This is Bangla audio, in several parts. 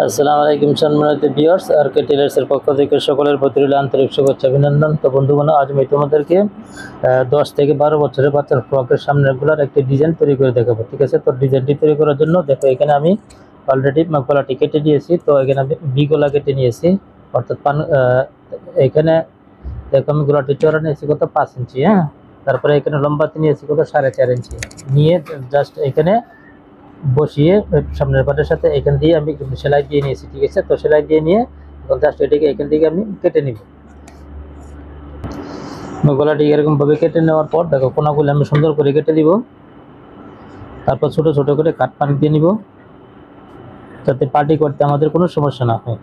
আসসালামু আলাইকুম সম্মানিত ভিউয়ার্স, আরকে টেলার্সের পক্ষ থেকে সকলের প্রতি রইল আন্তরিক শুভেচ্ছা অভিনন্দন। তো বন্ধুগণ, আজ আমি তোমাদেরকে 10 থেকে 12 বছরের বাচ্চার ফ্রকের সামনেগুলোর একটি ডিজাইন তৈরি করে দেখাবো। ঠিক আছে, তো ডিজাইনটি তৈরি করার জন্য দেখো এখানে আমি অলরেডি গলাটি কেটে নিয়েছি। তো এখানে আমি বি গলা কেটে নিয়েছি, অর্থাৎ এখানে দেখো আমি গলাটি চড়া নিয়েছি কত 5 ইঞ্চি। হ্যাঁ, তারপরে এখানে লম্বাতে নিয়েছি কত 4.5 ইঞ্চি নিয়ে জাস্ট এখানে বসিয়ে সামনের পাটের সাথে এখান দিয়ে আমি সেলাই দিয়ে নিয়েছি। ঠিক আছে, তো সেলাই দিয়ে নিয়ে জাস্ট এটাকে এখান থেকে আমি কেটে নিব। গলাটি এরকম ভাবে কেটে নেওয়ার পর দেখো কোনাগুলো আমি সুন্দর করে কেটে দিব। তারপর ছোট ছোট করে কাট পানি দিয়ে নিব, যাতে পার্টি করতে আমাদের কোনো সমস্যা না হয়।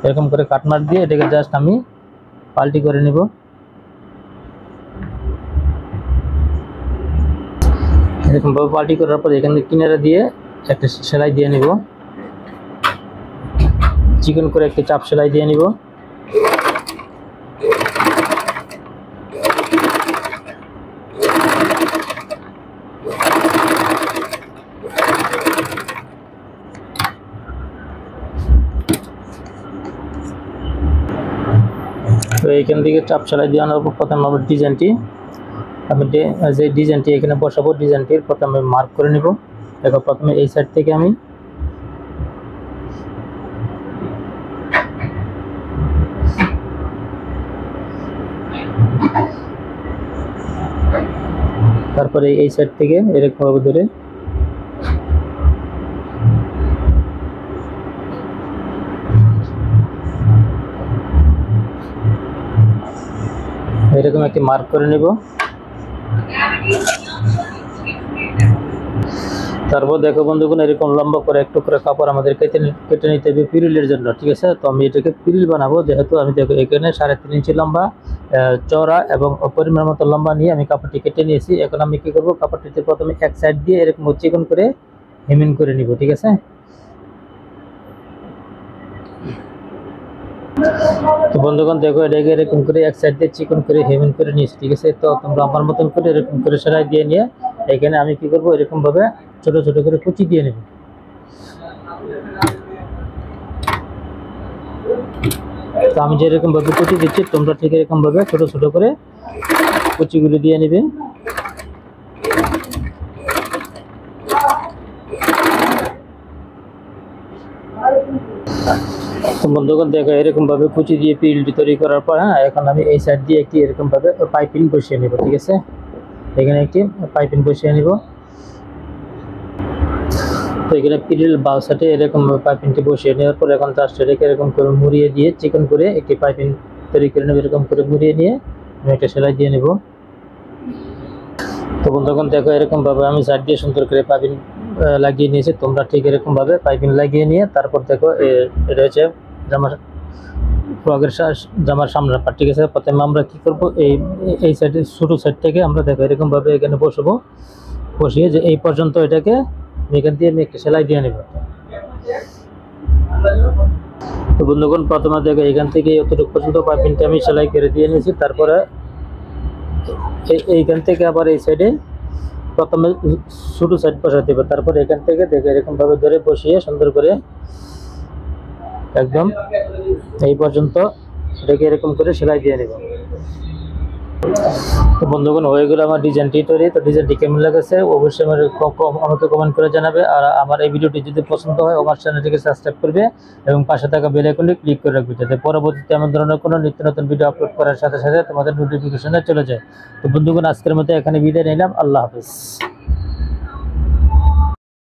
এরকম করে কাটমার দিয়ে এটাকে জাস্ট আমি পাল্টি করে নিব। এরকম ভাবে পাল্টি করার পর এখানে কিনারা দিয়ে একটা সেলাই দিয়ে নিব, চিকন করে একটা চাপ সেলাই দিয়ে নিব। তো এইখান থেকে চাপ সেলাই দিয়ে আনার পর প্রথমে আমার ডিজাইনটি আমি যে ডিজাইনটি এখানে বসাবো, ডিজাইনটির প্রথমে মার্ক করে নিব। দেখো প্রথমে এই সাইড থেকে আমি তারপরে এই সাইড থেকে এরকম ভাবে ধরে এরকম একটি মার্ক করে নিব। তারপর দেখো বন্ধুগণ, এরকম লম্বা করে একটু করে কাপড় আমাদের কেটে নিতে হবে পিরিলের জন্য। ঠিক আছে, তো আমি এটাকে পিরিল বানাবো, যেহেতু আমি দেখো এখানে 3.5 ইঞ্চি লম্বা চওড়া এবং পরিমাণ মতো লম্বা নিয়ে আমি কাপড়টি কেটে নিয়েছি। এখন আমি কি করব, কাপড়টিতে প্রথমে এক সাইড দিয়ে এরকম চিকন করে হেমিং করে নিব। ঠিক আছে, তো বন্ধুগণ দেখো এটাকে এরকম করে এক সাইড দিয়ে চিকন করে হেমিং করে নিয়েছি। ঠিক আছে, তো তোমরা আমার মতন করে এরকম করে সেলাই দিয়ে নিয়ে এখানে আমি কি করব, এরকম ভাবে ছোট ছোট করে কুচি দিয়ে নেব। তো আমি যেরকম ভাবে কুচি দিচ্ছি তোমরা ঠিক এরকম ভাবে ছোট ছোট করে কুচিগুলো দিয়ে নেবে। তো বন্ধুগণ দেখো এরকম ভাবে কুচি দিয়ে পিলটি তৈরি করার পর এখন আমি এই সাইড দিয়ে একটি এরকম ভাবে পাইপিং বসিয়ে নেব। ঠিক আছে, এখানে একটি পাইপিং বসিয়ে নেব। তো এখানে পিরিল বাউ সাইডে এরকম পাইপিংটি বসিয়ে নেওয়ার পর এখন জাস্ট এটাকে এরকম করে মুড়িয়ে দিয়ে চিকন করে একটি পাইপিং তৈরি করে নেব। এরকম করে মুড়িয়ে নিয়ে আমি একটা সেলাই দিয়ে নেব। তো বন্ধুগণ দেখো এরকম ভাবে আমি সাইড দিয়ে সুন্দর করে পাইপিং লাগিয়ে নিয়েছি। তোমরা ঠিক এরকম ভাবে পাইপিং লাগিয়ে নিয়ে তারপর দেখো এটা হচ্ছে জামার সামনের পার্ট। ঠিক আছে, প্রথমে আমরা কি করব, এই সাইডে ছোটো সাইড থেকে আমরা দেখো এরকম ভাবে এখানে বসবো, বসিয়ে যে এই পর্যন্ত এটাকে এখান দিয়ে আমি একটা সেলাই দিয়ে নেব। তো বন্ধুগণ প্রথমে দেখো এখান থেকে এতটুকু পর্যন্ত পাইপিংটা আমি সেলাই করে দিয়ে নিয়েছি। তারপরে এইখান থেকে আবার এই সাইডে প্রথমে ছোটো সাইড বসাতে হবে। তারপরে এখান থেকে দেখো এরকম ভাবে ধরে বসিয়ে সুন্দর করে একদম এই পর্যন্ত এটাকে এরকম করে সেলাই দিয়ে নেব। তো বন্ধুগণ হয়ে গেল আমার ডিজাইনটি তৈরি। তো ডিজাইনটি কেমন লেগেছে অবশ্যই আমাকে কমেন্ট করে জানাবে। আর আমার এই ভিডিওটি যদি পছন্দ হয় আমার চ্যানেলটিকে সাবস্ক্রাইব করবে এবং পাশে থাকা বেল আইকনটি ক্লিক করে রাখবে, যাতে পরবর্তীতে এমন ধরনের কোনো নিত্য নতুন ভিডিও আপলোড করার সাথে সাথে তোমাদের নোটিফিকেশনে চলে যায়। তো বন্ধুগণ আজকের মতো এখানে বিদায় নিলাম। আল্লাহ হাফেজ।